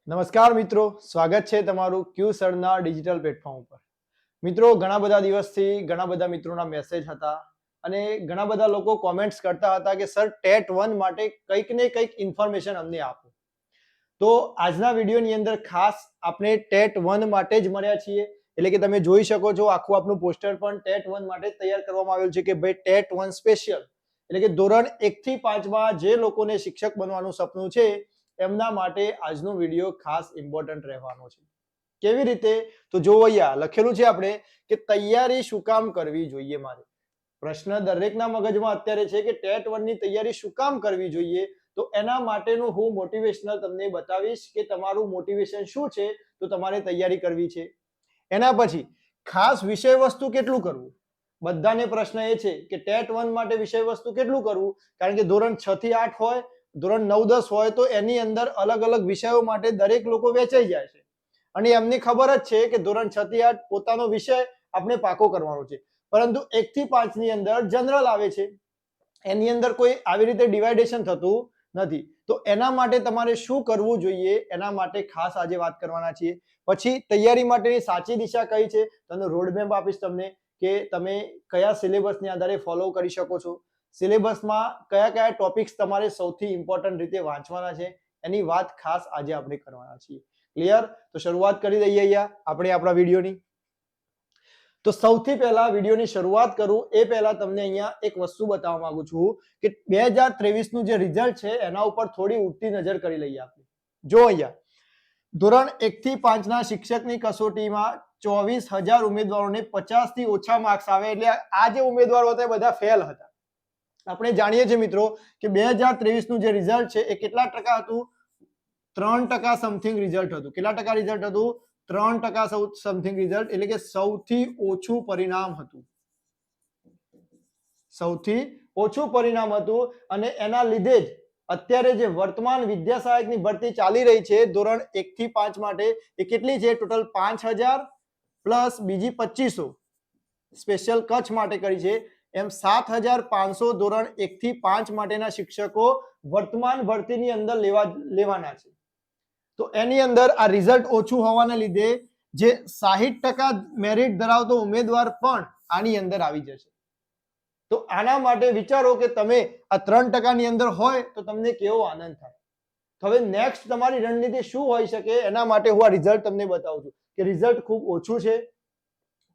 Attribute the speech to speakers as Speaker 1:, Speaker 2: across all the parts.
Speaker 1: નમસ્કાર મિત્રો, સ્વાગત છે તમારું ક્યુ સરના ડિજિટલ પ્લેટફોર્મ ઉપર. મિત્રો, ઘણા બધા દિવસથી ઘણા બધા મિત્રોના મેસેજ હતા અને ઘણા બધા લોકો કોમેન્ટ્સ કરતા હતા કે સર ટેટ 1 માટે કંઈક ને કંઈક ઇન્ફોર્મેશન અમને આપો. તો આજના વિડીયોની અંદર ખાસ આપણે ટેટ 1 માટે જ મળ્યા છીએ. એટલે કે તમે જોઈ શકો છો આખું આપણું પોસ્ટર પણ ટેટ 1 માટે તૈયાર કરવામાં આવેલું છે કે ભાઈ ટેટ 1 સ્પેશિયલ એટલે કે ધોરણ 1 થી 5 માં જે લોકોને શિક્ષક બનવાનું સપનું છે એમના માટે આજનો વિડીયો ખાસ ઇમ્પોર્ટન્ટ રહેવાનો છે. કેવી રીતે? તો જો અહીંયા લખેલું છે આપણે કે તૈયારી શું કામ કરવી જોઈએ મારે. પ્રશ્ન દરેકના મગજમાં અત્યારે છે કે ટેટ 1 ની તૈયારી શું કામ કરવી જોઈએ. તો એના માટેનું હું મોટિવેશનલ તમને બતાવીશ કે તમારું મોટિવેશન શું છે તો તમારે તૈયારી કરવી છે. એના પછી ખાસ વિષય વસ્તુ કેટલું કરવું. બધાને પ્રશ્ન એ છે કે ટેટ 1 માટે વિષય વસ્તુ કેટલું કરવું, કારણ કે ધોરણ 6 થી 8 હોય, ધોરણ 9 10 હોય તો એની અંદર અલગ અલગ વિષયો માટે દરેક લોકો વેચાઈ જાય છે અને એમને ખબર જ છે કે ધોરણ 6 થી 8 પોતાનો વિષય આપણે પાકો કરવાનો છે, પરંતુ 1 થી 5 ની અંદર જનરલ આવે છે, એની અંદર કોઈ આવી રીતે ડિવાઇડેશન થતું નથી. તો એના માટે તમારે શું કરવું જોઈએ એના માટે ખાસ આજે વાત કરવાના છીએ. પછી તૈયારી માટેની સાચી દિશા કઈ છે, તો રોડમેપ આપીશ તમને કે તમે કયા સિલેબસની આધારે ફોલો કરી શકો છો, સિલેબસમાં કયા કયા ટોપિક્સ તમારે સૌથી ઇમ્પોર્ટન્ટ રીતે વાંચવાના છે એની વાત ખાસ આજે આપણે કરવાના છીએ. ક્લિયર? તો શરૂઆત કરી દઈએ અહીંયા આપણે આપણા વિડીયોની. તો સૌથી પહેલા વિડીયોની શરૂઆત કરું એ પહેલા તમને અહીંયા એક વસ્તુ બતાવવા માંગુ છું કે 2023 નું જે રિઝલ્ટ છે એના ઉપર થોડી ઉડતી નજર કરી લઈએ આપણે. જો અહીંયા ધોરણ 1 થી 5 ના શિક્ષકની કસોટીમાં 24,000 ઉમેદવારોને 50 થી ઓછા માર્ક્સ આવે એટલે આ જે ઉમેદવારો હતા એ બધા ફેલ હતા. આપણે જાણીએ છીએ મિત્રો કે 2023 નું જે રિઝલ્ટ છે એ કેટલા ટકા હતું? 3% સમથિંગ રિઝલ્ટ હતું. કેટલા ટકા રિઝલ્ટ હતું? 3% સમથિંગ રિઝલ્ટ, એટલે કે સૌથી ઓછું પરિણામ હતું. સૌથી ઓછું પરિણામ હતું અને એના લીધે જ અત્યારે જે વર્તમાન વિદ્યા સહાયકની ભરતી ચાલી રહી છે ધોરણ 1 થી 5 માટે એ કેટલી છે? ટોટલ 5,000 પ્લસ બીજી 2500 સ્પેશિયલ કચ્છ માટે કરી છે. એમ 7,500 ધોરણ 1 થી 5 માટેના શિક્ષકો વર્તમાન ભરતીની અંદર લેવાના છે. તો એની અંદર આ રિઝલ્ટ ઓછું હોવાને લીધે જે 60% મેરિટ ધરાવતો ઉમેદવાર પણ આની અંદર આવી જશે. તો આના માટે વિચારો કે તમે આ 3% ની અંદર હોય તો તમને કેવો આનંદ થાય. હવે નેક્સ્ટ તમારી રણનીતિ શું હોઈ શકે એના માટે હું આ રિઝલ્ટ તમને બતાવું છું કે રિઝલ્ટ ખૂબ ઓછું છે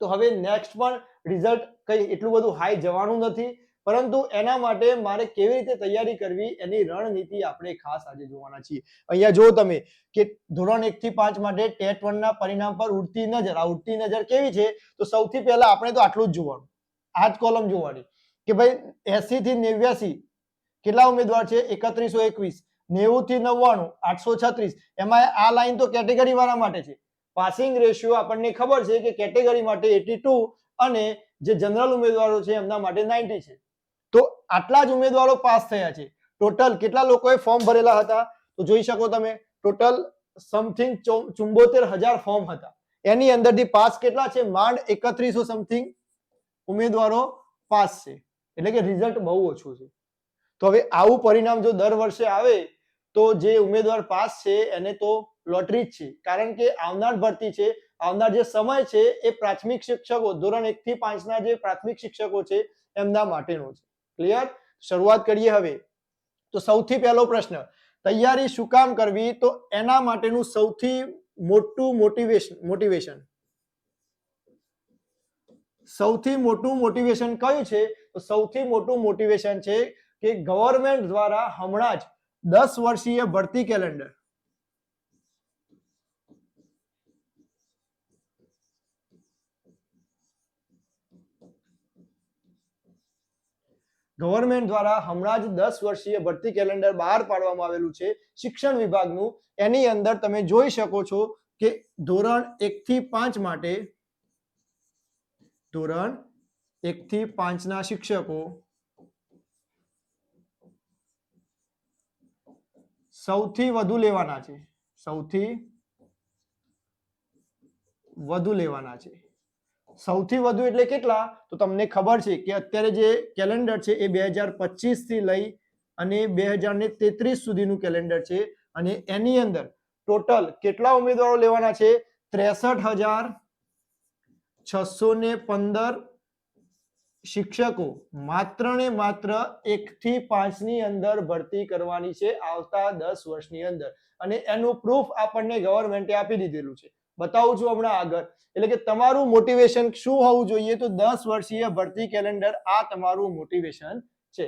Speaker 1: તો હવે નેક્સ્ટ પણ રિઝલ્ટ કઈ એટલું બધું હાઈ જવાનું નથી, પરંતુ એના માટે મારે કેવી રીતે તૈયારી કરવી એની રણનીતિ આપણે ખાસ આજે જોવાના છીએ. અહીંયા જો તમે કે ધોરણ 1 થી 5 માટે ટેટ 1 ના પરિણામ પર ઉડતી નજર. આ ઉડતી નજર કેવી છે? તો સૌથી પહેલા આપણે તો આટલું જ જોવાનું, આ જ કોલમ જોવાની કે ભાઈ 80 થી 89 કેટલા ઉમેદવાર છે? 3121. 90 થી 99 836. એમાં આ લાઈન તો કેટેગરી વાળા માટે છે. પાસિંગ રેશિયો આપણને ખબર છે કે કેટેગરી માટે 82 અને જે જનરલ ઉમેદવારો છે એમના માટે 90 છે. તો આટલા જ ઉમેદવારો પાસ થયા છે. ટોટલ કેટલા લોકોએ ફોર્મ ભરેલા હતા? તો જોઈ શકો તમે ટોટલ સમથિંગ 74,000 ફોર્મ હતા. એની અંદરથી પાસ કેટલા છે? માંડ 3100 સમથિંગ ઉમેદવારો પાસ છે, એટલે કે રિઝલ્ટ બહુ ઓછું છે. તો હવે આવું પરિણામ જો દર વર્ષે આવે તો જે ઉમેદવાર પાસ છે એને તો લોટરી જ છે, કારણ કે આવનાર ભરતી છે, આવનાર જે સમય છે એ પ્રાથમિક શિક્ષકો ધોરણ 1 થી 5 ના જે પ્રાથમિક શિક્ષકો છે એમના માટેનો છે. ક્લિયર? શરૂઆત કરીએ હવે. તો સૌથી પહેલો પ્રશ્ન, તૈયારી શું કામ કરવી? તો એના માટેનું સૌથી મોટું મોટિવેશન સૌથી મોટું મોટિવેશન કયું છે? તો સૌથી મોટું મોટિવેશન છે કે ગવર્મેન્ટ દ્વારા હમણાં જ 10 વર્ષીય ભરતી કેલેન્ડર ગવર્મેન્ટ દ્વારા હમણાં જ 10 વર્ષીય ભરતી કેલેન્ડર બહાર પાડવામાં આવેલું છે શિક્ષણ વિભાગનું. એની અંદર તમે જોઈ શકો છો કે ધોરણ 1 થી 5 માટે ધોરણ 1 થી 5 ના શિક્ષકો સૌથી વધુ લેવાના છે. સૌથી વધુ લેવાના છે. સૌથી વધુ એટલે કેટલા? તો તમને ખબર છે કે અત્યારે જે કેલેન્ડર છે એ 2025 થી લઈ અને 2033 સુધીનું કેલેન્ડર છે અને એની અંદર ટોટલ કેટલા ઉમેદવારો લેવાના છે? 63,615 શિક્ષકો માત્ર ને માત્ર 1 થી 5 ની અંદર ભરતી કરવાની છે આવતા 10 વર્ષની અંદર. અને એનું પ્રૂફ આપણને ગવર્મેન્ટે આપી દીધેલું છે. બતાવું છું હમણાં આગળ. એટલે કે તમારું મોટિવેશન શું હોવું જોઈએ? તો 10 વર્ષીય ભરતી કેલેન્ડર આ તમારું મોટિવેશન છે.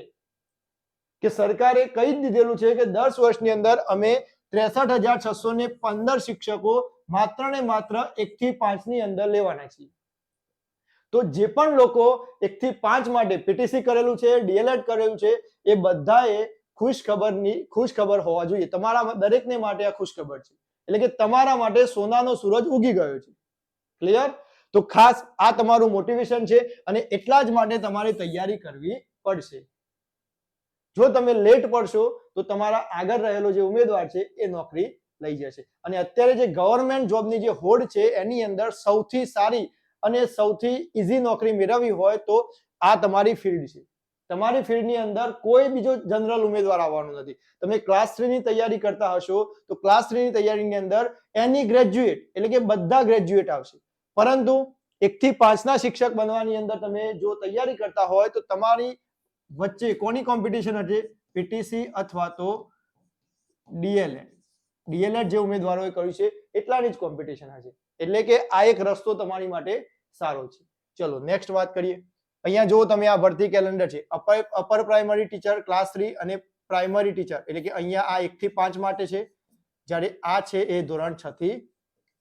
Speaker 1: કે સરકારે કહી જ દીધેલું છે કે 10 વર્ષની અંદર અમે 63,615 શિક્ષકો માત્ર ને માત્ર 1 થી 5 ની અંદર લેવાના છીએ. તો જે પણ લોકો 1 થી 5 માટે પીટીસી કરેલું છે, ડીએલએડ કરેલું છે, એ બધાએ ખુશખબર હોવા જોઈએ. તમારા દરેકને માટે આ ખુશખબર છે. એટલે કે તમારા માટે સોનાનો સૂરજ ઉગી ગયો છે. ક્લિયર? તો ખાસ આ તમારું મોટિવેશન છે અને એટલા જ માટે તમારે તૈયારી કરવી પડશે. જો તમે લેટ પડશો તો તમારા આગળ રહેલો જે ઉમેદવાર છે એ નોકરી લઈ જશે. અને અત્યારે જે ગવર્મેન્ટ જોબની જે હોડ છે એની અંદર સૌથી સારી અને સૌથી ઈઝી નોકરી મેળવવી હોય તો આ તમારી ફિલ્ડ છે. તમારી ફિલ્ડની અંદર કોઈ બીજો જનરલ ઉમેદવાર આવવાનો નથી. તમે ક્લાસ 3 ની તૈયારી કરતા હશો તો ક્લાસ 3 ની તૈયારીની અંદર એની ગ્રેજ્યુએટ એટલે કે બધા ગ્રેજ્યુએટ આવશે. પરંતુ 1 થી 5 ના શિક્ષક બનવાની અંદર તમે જો તૈયારી કરતા હોય તો તમારી વચ્ચે કોની કોમ્પિટિશન હશે? પીટીસી અથવા તો ડીએલએડ. ડીએલએડ જે ઉમેદવારોએ કર્યું છે એટલાની જ કોમ્પિટિશન હશે. એટલે કે આ એક રસ્તો તમારી માટે સારો છે. ચલો નેક્સ્ટ વાત કરીએ. અહીંયા જો તમે આ ભરતી કેલેન્ડર છે અપર પ્રાઇમરી ટીચર ક્લાસ 3 અને પ્રાઇમરી ટીચર એટલે કે અહીંયા આ 1 થી 5 માટે છે, જ્યારે આ છે એ ધોરણ 6 થી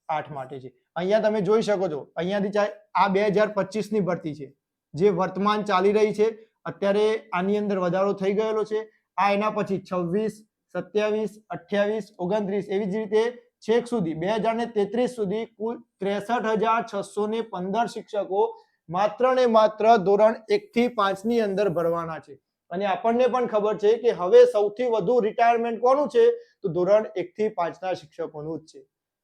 Speaker 1: 8 માટે છે. અહીંયા તમે જોઈ શકો છો અહીંયાથી આ 2025 ની ભરતી છે જે વર્તમાન ચાલી રહી છે. અત્યારે આની અંદર વધારો થઈ ગયેલો છે. આ એના પછી 26, 27, 28, 29 એવી જ રીતે છેક સુધી 2033 સુધી કુલ 63,615 શિક્ષકો માત્ર ને માત્ર ધોરણ 1 થી 5 ની અંદર ભરવાના છે. અને આપણને પણ ખબર છે કે હવે સૌથી વધુ રિટાયરમેન્ટ કોનું છે? તો ધોરણ 1 થી 5 ના શિક્ષકોનું જ છે.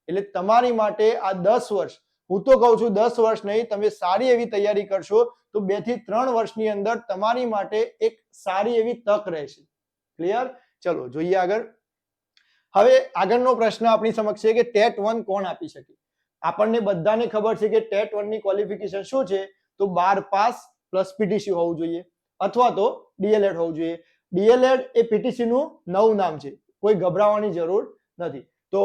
Speaker 1: એટલે તમારી માટે આ 10 વર્ષ, હું તો કહું છું 10 વર્ષ નહીં, તમે સારી એવી તૈયારી કરશો તો 2 થી 3 વર્ષની અંદર તમારી માટે એક સારી એવી તક રહેશે. ક્લિયર? ચલો જોઈએ આગળ. હવે આગળનો પ્રશ્ન આપણી સમક્ષ છે કે ટેટ 1 કોણ આપી શકે? આપણને બધાને ખબર છે કે ટેટ 1 ની ક્વોલિફિકેશન શું છે? તો 12 પાસ પ્લસ પીટીસી હોવું જોઈએ અથવા તો ડીએલએડ હોવું જોઈએ. ડીએલએડ એ પીટીસી નું નવું નામ છે, કોઈ ગભરાવાની જરૂર નથી. તો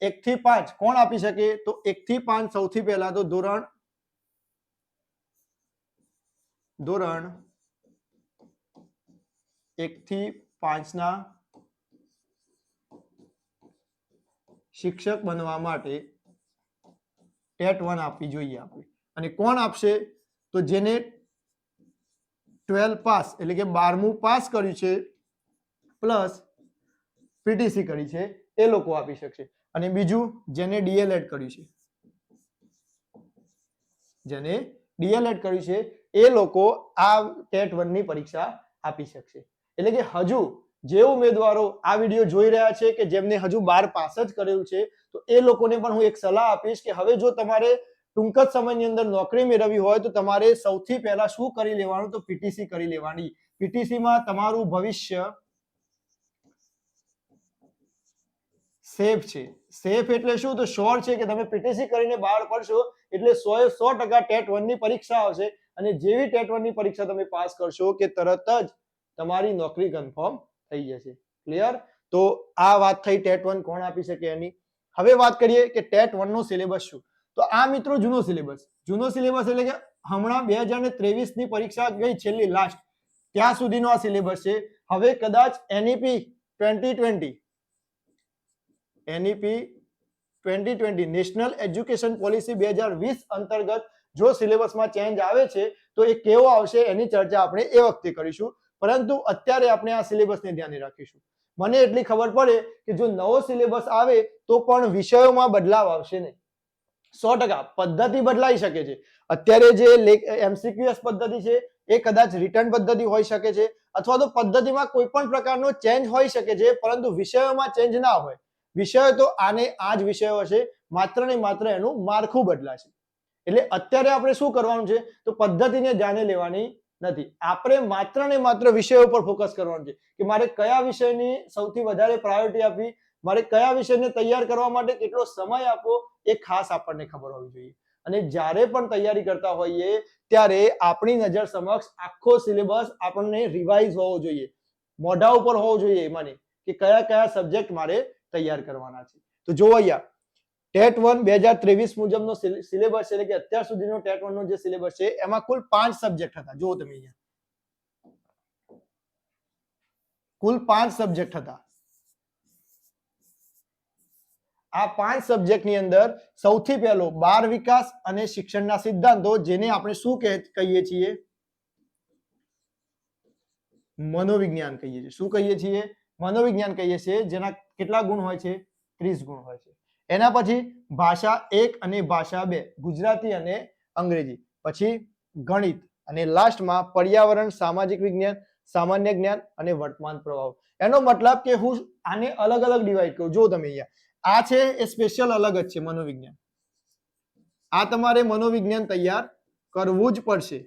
Speaker 1: 1 થી 5 કોણ આપી શકે? તો 1 થી 5 સૌથી પહેલા તો ધોરણ 1 થી 5 ના શિક્ષક બનવા માટે ટેટ 1 આપવી જોઈએ આપણે. અને કોણ આપશે? તો જેને 12 પાસ એટલે કે 12મું પાસ કર્યું છે પ્લસ પીટીસી કરી છે એ લોકો આપી શકશે. અને બીજું જેને ડીએલએડ કર્યું છે, જેને ડીએલએડ કર્યું છે એ લોકો આ ટેટ 1 ની પરીક્ષા આપી શકશે. એટલે કે હજુ જે ઉમેદવારો આ વિડીયો જોઈ રહ્યા છે કે જેમને હજુ 12 પાસ જ કરેલું છે તો એ લોકોને પણ હું એક સલાહ આપીશ કે હવે જો તમારે ટૂંક જ સમયની અંદર નોકરી મેળવવી હોય તો તમારે સૌથી પહેલા શું કરી લેવાનું? તો પીટીસી કરી લેવાની. પીટીસીમાં તમારું ભવિષ્ય સેફ છે. સેફ એટલે શું? તો શ્યોર છે કે તમે પીટીસી કરીને બહાર પડશો એટલે 100% ટેટ 1 ની પરીક્ષા આવશે અને જેવી ટેટ 1 ની પરીક્ષા તમે પાસ કરશો કે તરત જ તમારી નોકરી કન્ફર્મ થઈ જશે. ક્લિયર? તો આ વાત થઈ ટેટ 1 કોણ આપી શકે એની. હવે વાત કરીએ કે ટેટ 1 નો સિલેબસ શું? તો આ મિત્રો જૂનો સિલેબસ એટલે કે હમણાં 2023 ની પરીક્ષા ગઈ છેલ્લી લાસ્ટ ત્યાં સુધીનો આ સિલેબસ છે. હવે કદાચ એનઈપી 2020 નેશનલ એજ્યુકેશન પોલિસી 2020 અંતર્ગત જો સિલેબસમાં ચેન્જ આવે છે તો એ કેવો આવશે એની ચર્ચા આપણે એ વખતે કરીશું. પરંતુ અત્યારે આપણે આ સિલેબસને ધ્યાને રાખીશું. મને એટલી ખબર પડે કે જો નવો સિલેબસ આવે તો પણ વિષયોમાં બદલાવ આવશે નહીં. 100% પદ્ધતિ બદલાઈ શકે છે. અત્યારે જે એમસીક્યુએસ પદ્ધતિ છે એ કદાચ રિટર્ન પદ્ધતિ હોઈ શકે છે અથવા તો પદ્ધતિમાં કોઈ પણ પ્રકારનો ચેન્જ હોઈ શકે છે, પરંતુ વિષયોમાં ચેન્જ ના હોય. વિષયો તો આને આ જ વિષયો હશે, માત્ર ને માત્ર એનું માળખું બદલાશે. એટલે અત્યારે આપણે શું કરવાનું છે? તો પદ્ધતિને ધ્યાને લેવાની નથી. આપણે માત્ર ને માત્ર વિષયો પર ફોકસ કરવાનું છે કે મારે કયા વિષયની સૌથી વધારે પ્રાયોરિટી આપવી, મારે કયા વિષયને તૈયાર કરવા માટે કેટલો સમય આપવો એ ખાસ આપણને ખબર હોવી જોઈએ. અને જ્યારે પણ તૈયારી કરતા હોઈએ ત્યારે આપણી નજર સમક્ષ આખો સિલેબસ આપણને રિવાઇઝ હોવો જોઈએ, મોઢા ઉપર હોવો જોઈએ મને કે કયા કયા સબ્જેક્ટ મારે તૈયાર કરવાના છે. તો જો અહીંયા ટેટ 1 2023 મુજબનો સિલેબસ એટલે કે અત્યાર સુધીનો ટેટ 1 નો જે સિલેબસ છે એમાં કુલ 5 સબ્જેક્ટ હતા. જો તમે અહીંયા કુલ 5 સબ્જેક્ટ હતા. આ 5 સબ્જેક્ટની અંદર સૌથી પહેલો બાળ વિકાસ અને શિક્ષણના સિદ્ધાંતો, જેને આપણે શું કહીએ છીએ? મનોવિજ્ઞાન કહીએ છીએ. શું કહીએ છીએ? મનોવિજ્ઞાન કહીએ છીએ. જેના કેટલા ગુણ હોય છે? 30 ગુણ હોય છે. એના પછી ભાષા 1 અને ભાષા 2, ગુજરાતી અને અંગ્રેજી. પછી ગણિત અને લાસ્ટમાં પર્યાવરણ, સામાજિક વિજ્ઞાન, સામાન્ય જ્ઞાન અને વર્તમાન પ્રવાહો. એનો મતલબ કે હું આને અલગ અલગ ડિવાઈડ કરું. જો તમે અહીંયા આ છે એ સ્પેશિયલ અલગ જ છે મનોવિજ્ઞાન. આ તમારે મનોવિજ્ઞાન તૈયાર કરવું જ પડશે.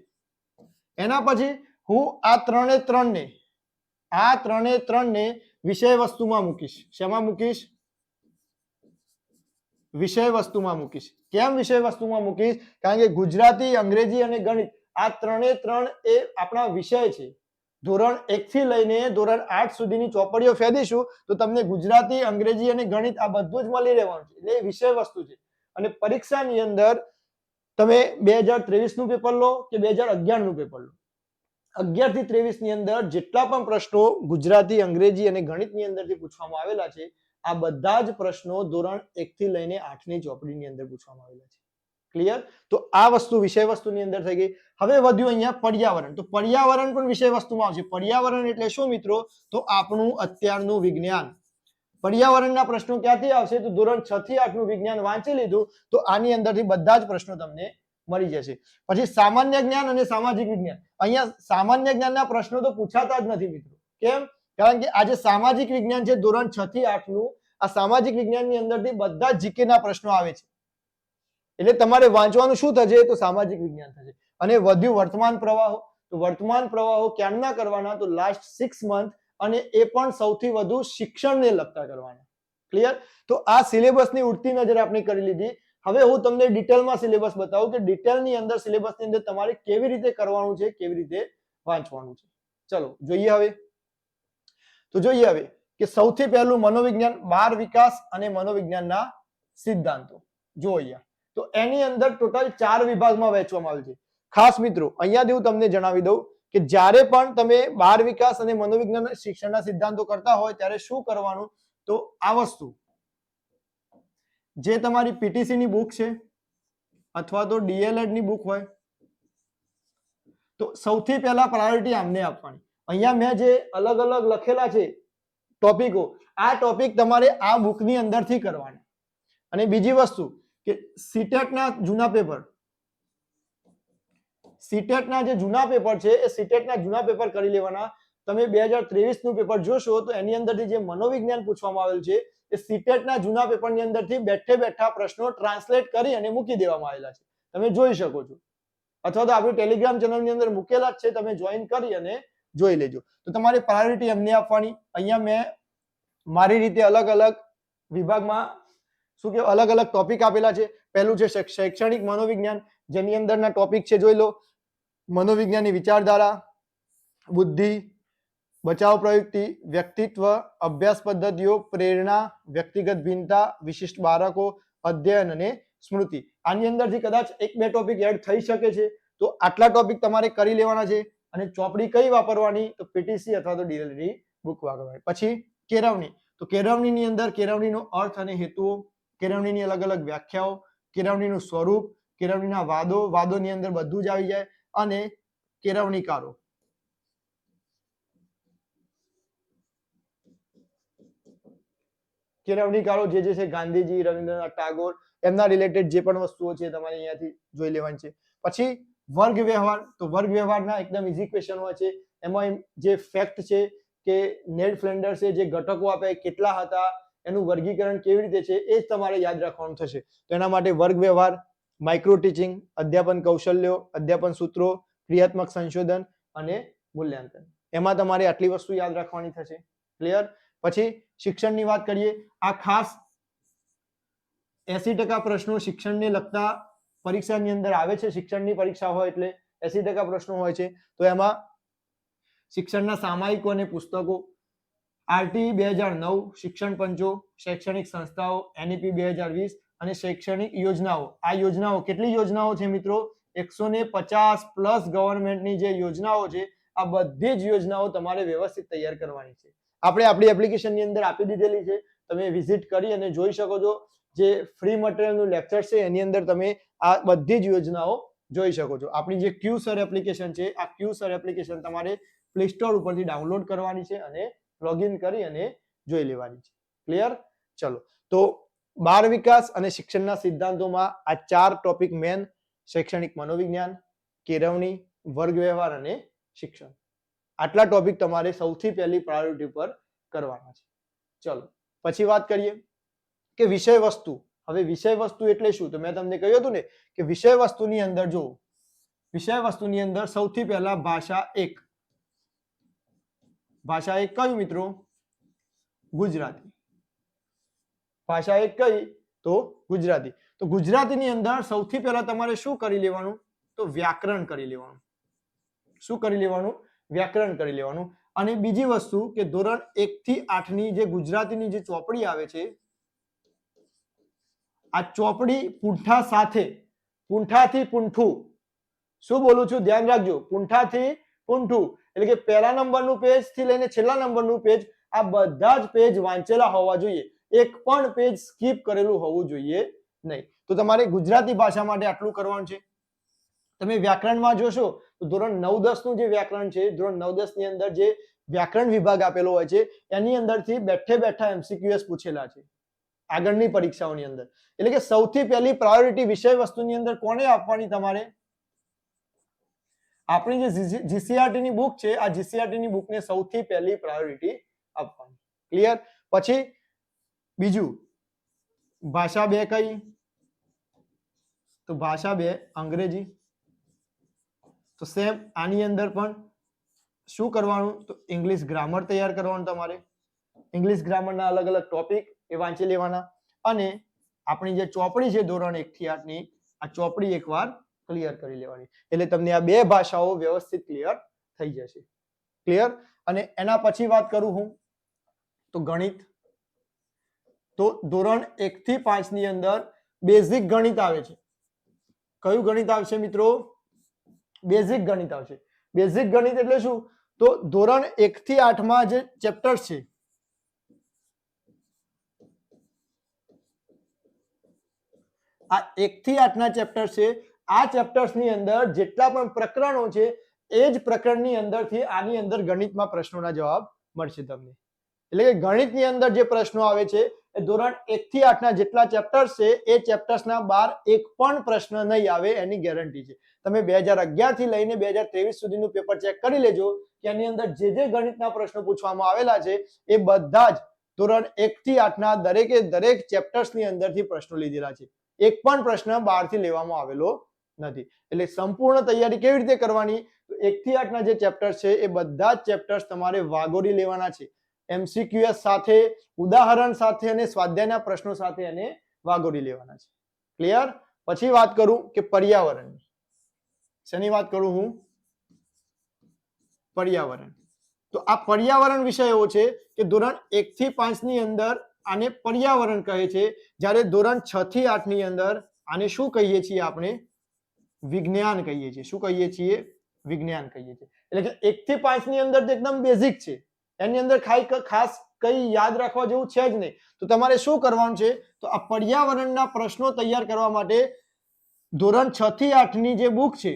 Speaker 1: એના પછી હું આ ત્રણે ત્રણને વિષય વસ્તુમાં મૂકીશ. શેમાં મૂકીશ? વિષય વસ્તુમાં મૂકીશ. કેમ વિષય વસ્તુમાં મૂકીશ? કારણ કે ગુજરાતી, અંગ્રેજી અને ગણિત આ ત્રણે ત્રણ એ આપણા વિષય છે. ધોરણ 1 થી લઈને ધોરણ 8 સુધીની ચોપડીઓ ફેંદીશું તો તમને ગુજરાતી, અંગ્રેજી અને ગણિત આ બધું જ મળી રહેવાનું છે. એટલે વિષય વસ્તુ છે. અને પરીક્ષાની અંદર તમે 2023 નું પેપર લો કે 2011 નું પેપર લો, 11 થી 23 ની અંદર જેટલા પણ પ્રશ્નો ગુજરાતી, અંગ્રેજી અને ગણિતની અંદરથી પૂછવામાં આવેલા છે, આ બધા જ પ્રશ્નો ધોરણ 1 થી લઈને 8 ની ચોપડીની અંદર પૂછવામાં આવેલા છે. ક્લિયર? તો આ વસ્તુ વિષય વસ્તુની અંદર થઈ ગઈ. હવે વધ્યું અહીંયા પર્યાવરણ. તો પર્યાવરણ પણ વિષય વસ્તુમાં આવશે. પર્યાવરણ એટલે શું મિત્રો? તો આપણું અત્યારનું વિજ્ઞાન. પર્યાવરણના પ્રશ્નો ક્યાંથી આવશે? તો ધોરણ 6 થી 8 નું વિજ્ઞાન વાંચી લીધું તો આની અંદરથી બધા જ પ્રશ્નો તમને મળી જશે. પછી સામાન્ય જ્ઞાન અને સામાજિક વિજ્ઞાન. અહીંયા સામાન્ય જ્ઞાનના પ્રશ્નો તો પૂછાતા જ નથી મિત્રો. કેમ? કારણ કે આજે સામાજિક વિજ્ઞાન છે ધોરણ 6 થી 8 નું, આ સામાજિક વિજ્ઞાનની અંદરથી બધા જીકે ના પ્રશ્નો આવે છે. એટલે તમારે વાંચવાનું શું થશે? તો સામાજિક વિજ્ઞાન થશે. અને વધ્યું વર્તમાન પ્રવાહો. તો વર્તમાન પ્રવાહો ક્યારના કરવાના? તો લાસ્ટ 6 મંથ, અને એ પણ સૌથી વધુ શિક્ષણને લગતા કરવાના. ક્લિયર? તો આ સિલેબસની ઉડતી નજર આપણે કરી લીધી. હવે હું તમને ડિટેલમાં સિલેબસ બતાવું કે ડિટેલની અંદર સિલેબસની અંદર તમારે કેવી રીતે કરવાનું છે, કેવી રીતે વાંચવાનું છે. ચલો જોઈએ હવે. તો જોઈએ હવે કે સૌથી પહેલું મનોવિજ્ઞાન, બાળ વિકાસ અને મનોવિજ્ઞાનના સિદ્ધાંતો. જો અહીંયા તો એની અંદર ટોટલ 4 વિભાગમાં વહેંચવામાં આવ્યું છે. ખાસ મિત્રો અહીંયાથી હું તમને જણાવી દઉં કે જ્યારે પણ તમે બાળ વિકાસ અને મનોવિજ્ઞાન શિક્ષણના સિદ્ધાંતો કરતા હોય ત્યારે શું કરવાનું? તો આ વસ્તુ જે તમારી પીટીસી ની બુક છે અથવા તો ડીએલએડ ની બુક હોય તો સૌથી પહેલા પ્રાયોરિટી આમને આપવાની. અહીંયા મેં જે અલગ અલગ લખેલા છે ટોપિકો, આ ટોપિક તમારે આ બુકની અંદરથી કરવાના. અને બીજી વસ્તુ કે સીટેટના જૂના પેપર, સીટેટના જે જૂના પેપર છે એ સીટેટના જૂના પેપર કરી લેવાના. તમે 2023 નું પેપર જોશો તો એની અંદરથી જે મનોવિજ્ઞાન પૂછવામાં આવેલ છે એ સીટેટના જૂના પેપરની અંદરથી બેઠે બેઠા પ્રશ્નો ટ્રાન્સલેટ કરી અને મૂકી દેવામાં આવેલા છે. તમે જોઈ શકો છો, અથવા તો આપણી ટેલિગ્રામ ચેનલની અંદર મૂકેલા જ છે, તમે જોઈન કરી અને જોઈ લેજો. તો તમારી પ્રાયોરિટી એમને આપવાની. અહીંયા મેં મારી રીતે અલગ અલગ વિભાગમાં શું કે અલગ અલગ ટોપિક આપેલા છે. પહેલું છે શૈક્ષણિક મનોવિજ્ઞાન, જેની અંદરના ટોપિક છે જોઈ લો. મનોવિજ્ઞાનની વિચારધારા, બુદ્ધિ, બચાવ પ્રયુક્તિ, વ્યક્તિત્વ, અભ્યાસ પદ્ધતિઓ, પ્રેરણા, વ્યક્તિગત ભિન્નતા, વિશિષ્ટ બાળકો, અધ્યયન અને સ્મૃતિ. આની અંદરથી કદાચ 1-2 ટોપિક એડ થઈ શકે છે. તો આટલા ટોપિક તમારે કરી લેવાના છે. અને ચોપડી કઈ વાપરવાની? તો પીટીસી અથવા તો ડીએલએડ બુક વાપરવાની. પછી કેળવણી. તો કેળવણીની અંદર કેળવણીનો અર્થ અને હેતુઓ, કેળવણીની અલગ અલગ વ્યાખ્યાઓ, કેળવણીનું સ્વરૂપ, કેળવણીના વાદો, વાદોની અંદર બધું જ આવી જાય, અને કેળવણીકારો. કેળવણીકારો જે જે છે ગાંધીજી, રવિન્દ્રનાથ ટાગોર, એમના રિલેટેડ જે પણ વસ્તુઓ છે તમારે અહીંયાથી જોઈ લેવાની છે. પછી વર્ગ વ્યવહાર. તો વર્ગ વ્યવહારના એકદમ ઇઝી ક્વેશ્ચન હોય છે. એમાં જે ફેક્ટ છે કે નેડ ફ્લેન્ડર્સે જે ઘટકો આપ્યા કેટલા હતા, એનું વર્ગીકરણ કેવી રીતે છે એ જ તમારે યાદ રાખવાનું થશે. તો એના માટે વર્ગ વ્યવહાર, માઇક્રો ટીચિંગ, અધ્યાપન કૌશલ્યો, અધ્યાપન સૂત્રો, ક્રિયાત્મક સંશોધન અને મૂલ્યાંકન. એમાં તમારે આટલી વસ્તુ યાદ રાખવાની થશે. ક્લિયર? પછી શિક્ષણની વાત કરીએ, આ ખાસ 80% પ્રશ્નો શિક્ષણને લગતા પરીક્ષાની અંદર આવે છે. શિક્ષણની પરીક્ષા હોય એટલે 80% પ્રશ્નો હોય છે. તો એમાં શિક્ષણના સામયિકો અને પુસ્તકો, આરટી 2009, શિક્ષણ પંચો, શૈક્ષણિક સંસ્થાઓ, NEP 2020 અને શૈક્ષણિક યોજનાઓ. આ યોજનાઓ કેટલી યોજનાઓ છે મિત્રો? 150 પ્લસ ગવર્મેન્ટની જે યોજનાઓ છે આ બધી જ યોજનાઓ તમારે વ્યવસ્થિત તૈયાર કરવાની છે. આપણે આપણી એપ્લિકેશનની અંદર આપી દીધેલી છે, તમે વિઝિટ કરી અને જોઈ શકો છો. જે ફ્રી મટીરિયલનું લેક્ચર છે એની અંદર તમે આ બધી જ યોજનાઓ જોઈ શકો છો. આપણી જે ક્યુ સર એપ્લિકેશન છે આ ક્યુ સર એપ્લિકેશન તમારે પ્લે સ્ટોર ઉપરથી ડાઉનલોડ કરવાની છે અને લોગિન કરી અને જોઈ લેવાની છે. ક્લિયર? ચલો, તો બાળ વિકાસ અને શિક્ષણના સિદ્ધાંતોમાં આ 4 ટોપિક મેન: શૈક્ષણિક મનોવિજ્ઞાન, કેળવણી, વર્ગ વ્યવહાર અને શિક્ષણ. આટલા ટોપિક તમારે સૌથી પહેલી પ્રાયોરિટી પર કરવાના છે. ચલો, પછી વાત કરીએ કે વિષય વસ્તુ. હવે વિષય વસ્તુ એટલે શું? તો મેં તમને કહ્યું હતું ને કે વિષય વસ્તુની અંદર જો વિષય વસ્તુની અંદર સૌથી પહેલા ભાષા 1. ભાષા 1 કયું મિત્રો? ગુજરાતી. ભાષા 1 કઈ? તો ગુજરાતી. તો ગુજરાતીની અંદર સૌથી પહેલા તમારે શું કરી લેવાનું? તો વ્યાકરણ કરી લેવાનું. શું કરી લેવાનું? વ્યાકરણ કરી લેવાનું. અને બીજી વસ્તુ કે ધોરણ 1 થી 8 ની જે ગુજરાતીની જે ચોપડી આવે છે આ ચોપડી પૂંઠા સાથે, પૂંઠાથી પૂંઠું. શું બોલું છું? ધ્યાન રાખજો. પૂંઠાથી પૂંઠું એટલે કે પહેલા નંબરનું પેજ થી લઈને છેલ્લા નંબરનું પેજ, આ બધા જ પેજ વાંચેલા હોવા જોઈએ. એક પણ પેજ સ્કીપ કરેલું હોવું જોઈએ નહીં. તો તમારે ગુજરાતી ભાષા માટે આટલું કરવાનું છે. તમે વ્યાકરણમાં જોશો તો ધોરણ 9-10 નું જે વ્યાકરણ છે, ધોરણ 9-10 ની અંદર જે વ્યાકરણ વિભાગ આપેલો હોય છે એની અંદરથી બેઠે બેઠા MCQs પૂછેલા છે આગળની પરીક્ષાઓની અંદર. એટલે કે સૌથી પહેલી પ્રાયોરિટી વિષય વસ્તુની અંદર કોને આપવાની? તમારે આપણી જે GCRT ની બુક છે આ GCRT ની બુકને સૌથી પહેલી પ્રાયોરિટી આપવાની. ક્લિયર? પછી બીજું, ભાષા 2 કઈ? તો ભાષા 2 અંગ્રેજી. તો સેમ આની અંદર પણ શું કરવાનું? તો ઇંગ્લિશ ગ્રામર તૈયાર કરવાનું. તમારે ઇંગ્લિશ ગ્રામરના અલગ અલગ ટોપિક એ વાંચી લેવાના. અને આપણી જે ચોપડી છે ધોરણ 1 થી 8 ની આ ચોપડી એકવાર ક્લિયર કરી લેવાની. એટલે તમને આ 2 ભાષાઓ વ્યવસ્થિત ક્લિયર થઈ જશે. ક્લિયર? અને એના પછી વાત કરું હું તો ગણિત. તો ધોરણ 1 થી 5 ની અંદર બેઝિક ગણિત આવે છે. કયું ગણિત આવશે મિત્રો? બેઝિક ગણિત આવશે. બેઝિક ગણિત એટલે શું? તો ધોરણ 1 થી 8 માં જે ચેપ્ટર્સ છે આ 1 થી 8 ના ચેપ્ટર્સ છે. આ ચેપ્ટર્સ ની અંદર જેટલા પણ પ્રકરણો છે એ જ પ્રકરણની અંદરથી આની અંદર ગણિતમાં પ્રશ્નોના જવાબ મળશે તમને. એટલે કે ગણિતની અંદર જે પ્રશ્નો આવે છે એ ધોરણ 1 થી 8 ના જેટલા ચેપ્ટર્સ છે એ ચેપ્ટર્સના બહાર એક પણ પ્રશ્ન નહીં આવે એની ગેરંટી છે. તમે 2011 થી લઈને 2023 સુધીનું પેપર ચેક કરી લેજો કે એની અંદર જે જે ગણિતના પ્રશ્નો પૂછવામાં આવેલા છે એ બધા જ ધોરણ 1 થી 8 ના દરેકે દરેક ચેપ્ટર્સની અંદરથી પ્રશ્નો લીધેલા છે. એક પણ પ્રશ્ન બહારથી લેવામાં આવેલો નથી. એટલે સંપૂર્ણ તૈયારી કેવી રીતે કરવાની? તો 1 થી 8 ના જે ચેપ્ટર્સ છે એ બધા જ ચેપ્ટર્સ તમારે વાગોરી લેવાના છે. MCQs સાથે, ઉદાહરણ સાથે અને સ્વાધ્યાયના પ્રશ્નો સાથે એને વાગોરી લેવાના છે. ક્લિયર? પછી વાત કરું કે પર્યાવરણની. શેની વાત કરું હું? પર્યાવરણ. તો આ પર્યાવરણ વિષય એવો છે કે ધોરણ 1 થી 5 ની અંદર આને પર્યાવરણ કહે છે, જ્યારે ધોરણ 6 થી 8 ની અંદર આને શું કહીએ છીએ? આપણે વિજ્ઞાન કહીએ છીએ. શું કહીએ છીએ? વિજ્ઞાન કહીએ છીએ. એટલે કે 1 થી 5 ની અંદર તો એકદમ બેઝિક છે, એની અંદર ખાસ કઈ યાદ રાખવા જેવું છે જ નહીં. તો તમારે શું કરવાનું છે? તો આ પર્યાવરણના પ્રશ્નો તૈયાર કરવા માટે ધોરણ 6 થી 8 ની જે બુક છે,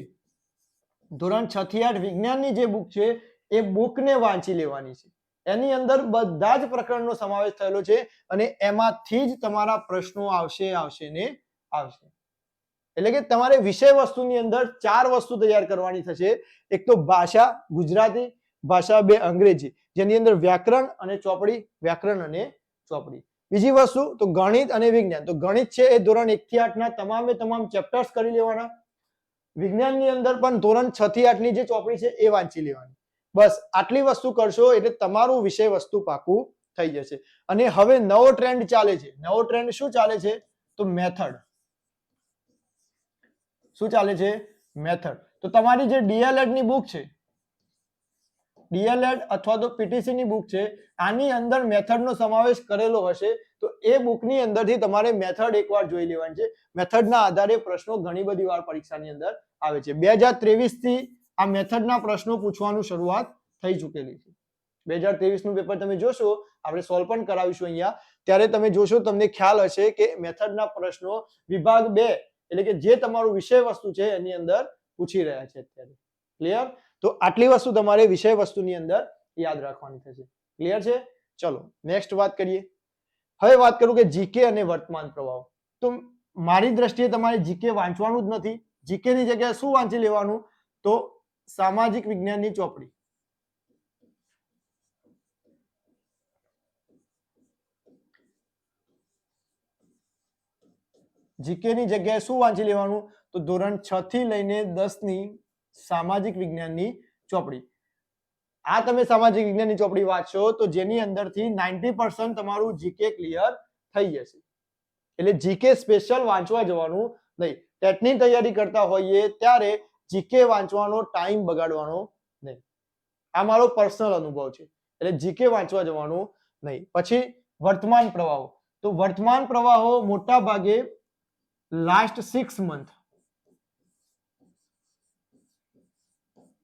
Speaker 1: ધોરણ 6 થી 8 વિજ્ઞાનની જે બુક છે એ બુકને વાંચી લેવાની છે. એની અંદર બધા જ પ્રકરણનો સમાવેશ થયેલો છે અને એમાંથી જ તમારા પ્રશ્નો આવશે ને આવશે. એટલે કે તમારે વિષય વસ્તુની અંદર 4 વસ્તુ તૈયાર કરવાની થશે. એક તો ભાષા ગુજરાતી, ભાષા 2 અંગ્રેજી, જેની અંદર વ્યાકરણ અને ચોપડી, વ્યાકરણ અને ચોપડી. બીજી વસ્તુ તો ગણિત અને વિજ્ઞાન. તો ગણિત છે એ ધોરણ 1 થી 8 ના તમામે તમામ ચેપ્ટર્સ કરી લેવાના. વિજ્ઞાનની અંદર પણ ધોરણ 6 થી 8 ની જે ચોપડી છે એ વાંચી લેવાની. બસ આટલી વસ્તુ કરશો એટલે તમારું વિષય વસ્તુ પાકું થઈ જશે. અને હવે નવો ટ્રેન્ડ ચાલે છે. નવો ટ્રેન્ડ શું ચાલે છે? તો મેથડ. શું ચાલે છે? મેથડ. તો તમારી જે ડીએલએડ ની બુક છે, ડીએલએડ અથવા તો પીટીસી ની બુક છે, આની અંદર મેથડ નો સમાવેશ કરેલો હશે. તો એ બુકની અંદરથી તમારે મેથડ એકવાર જોઈ લેવાની છે. મેથડના આધારે પ્રશ્નો ઘણી બધી વાર પરીક્ષાની અંદર આવે છે. 2023 થી આ મેથડના પ્રશ્નો પૂછવાનું શરૂઆત થઈ ચૂકેલી છે. 2023 નું પેપર તમે જોશો, આપણે સોલ્વ પણ કરાવીશું અહીંયા, ત્યારે તમે જોશો, તમને ખ્યાલ હશે કે મેથડના પ્રશ્નો વિભાગ 2 એટલે કે જે તમારું વિષય વસ્તુ છે એની અંદર પૂછી રહ્યા છે અત્યારે. ક્લિયર? તો આટલી વસ્તુ તમારે વિષય વસ્તુની અંદર યાદ રાખવાની થશે. ક્લિયર છે? ચલો નેક્સ્ટ વાત કરીએ. હવે વાત કરું કે જીકે અને વર્તમાન પ્રવાહો. તો મારી દ્રષ્ટિએ તમારે જીકે વાંચવાનું જ નથી. જીકે ની જગ્યાએ શું વાંચી લેવાનું? તો સામાજિક વિજ્ઞાનની ચોપડી. જીકે ની જગ્યાએ શું વાંચી લેવાનું? તો ધોરણ 6 થી લઈને 10 ની સામાજિક વિજ્ઞાનની ચોપડી. આ તમે સામાજિક વિજ્ઞાનની ચોપડી વાંચશો તો જેની અંદરથી 90% તમારું જીકે ક્લિયર થઈ જશે. એટલે જીકે સ્પેશિયલ વાંચવા જવાનું નહીં. ટેટની તૈયારી કરતા હોઈએ ત્યારે જીકે વાંચવાનો ટાઈમ બગાડવાનો નહીં. આ મારો પર્સનલ અનુભવ છે. એટલે જીકે વાંચવા જવાનું નહીં. પછી વર્તમાન પ્રવાહો. તો વર્તમાન પ્રવાહો મોટા ભાગે લાસ્ટ 6 મંથ.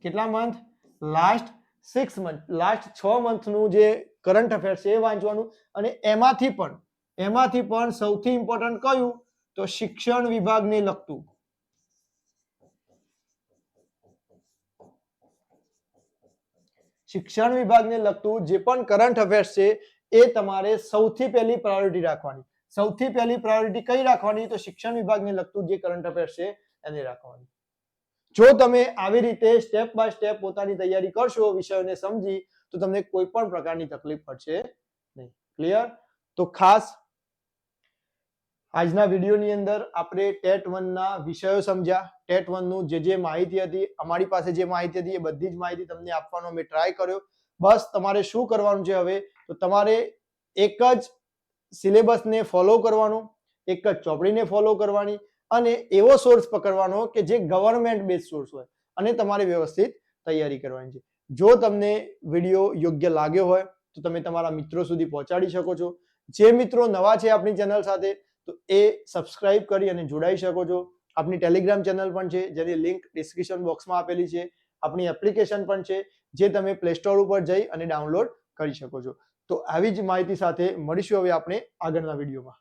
Speaker 1: કેટલા મંથ? Last 6 month. લાસ્ટ 6 મંથનું જે કરંટ અફેર્સ છે એ વાંચવાનું. અને એમાંથી પણ સૌથી ઇમ્પોર્ટન્ટ કયું? તો શિક્ષણ વિભાગને લગતું. શિક્ષણ વિભાગને લગતું જે પણ કરંટ અફેર્સ છે એ તમારે સૌથી પહેલી પ્રાયોરિટી રાખવાની. સૌથી પહેલી પ્રાયોરિટી કઈ રાખવાની? તો શિક્ષણ વિભાગને લગતું જે કરંટ અફેર્સ છે એને રાખવાની. જો તમે આવી રીતે સ્ટેપ બાય સ્ટેપ પોતાની તૈયારી કરશો, વિષયોને સમજી, તો તમને કોઈ પણ પ્રકારની તકલીફ પડશે નહીં. ક્લિયર? તો ખાસ આજના વિડીયોની અંદર આપણે ટેટ 1 ના વિષયો સમજ્યા. ટેટ 1 નું જે માહિતી હતી, અમારી પાસે જે માહિતી હતી એ બધી જ માહિતી તમને આપવાનો અમે ટ્રાય કર્યો. બસ તમારે શું કરવાનું છે હવે? તો તમારે એક જ સિલેબસને ફોલો કરવાનો, એક જ ચોપડીને ફોલો કરવાની અને એવો સોર્સ પકડવાનો કે જે ગવર્મેન્ટ બેઝ સોર્સ હોય અને તમારે વ્યવસ્થિત તૈયારી કરવાની છે. જો તમને વિડીયો યોગ્ય લાગ્યો હોય તો તમે તમારા મિત્રો સુધી પહોંચાડી શકો છો. જે મિત્રો નવા છે આપણી ચેનલ સાથે તો એ સબસ્ક્રાઇબ કરી અને જોડાઈ શકો છો. આપણી ટેલિગ્રામ ચેનલ પણ છે જેની લિંક ડિસ્ક્રિપ્શન બોક્સમાં આપેલી છે. આપણી એપ્લિકેશન પણ છે જે તમે પ્લે સ્ટોર ઉપર જઈ અને ડાઉનલોડ કરી શકો છો. તો આવી જ માહિતી સાથે મળીશું હવે આપણે આગળના વિડીયોમાં.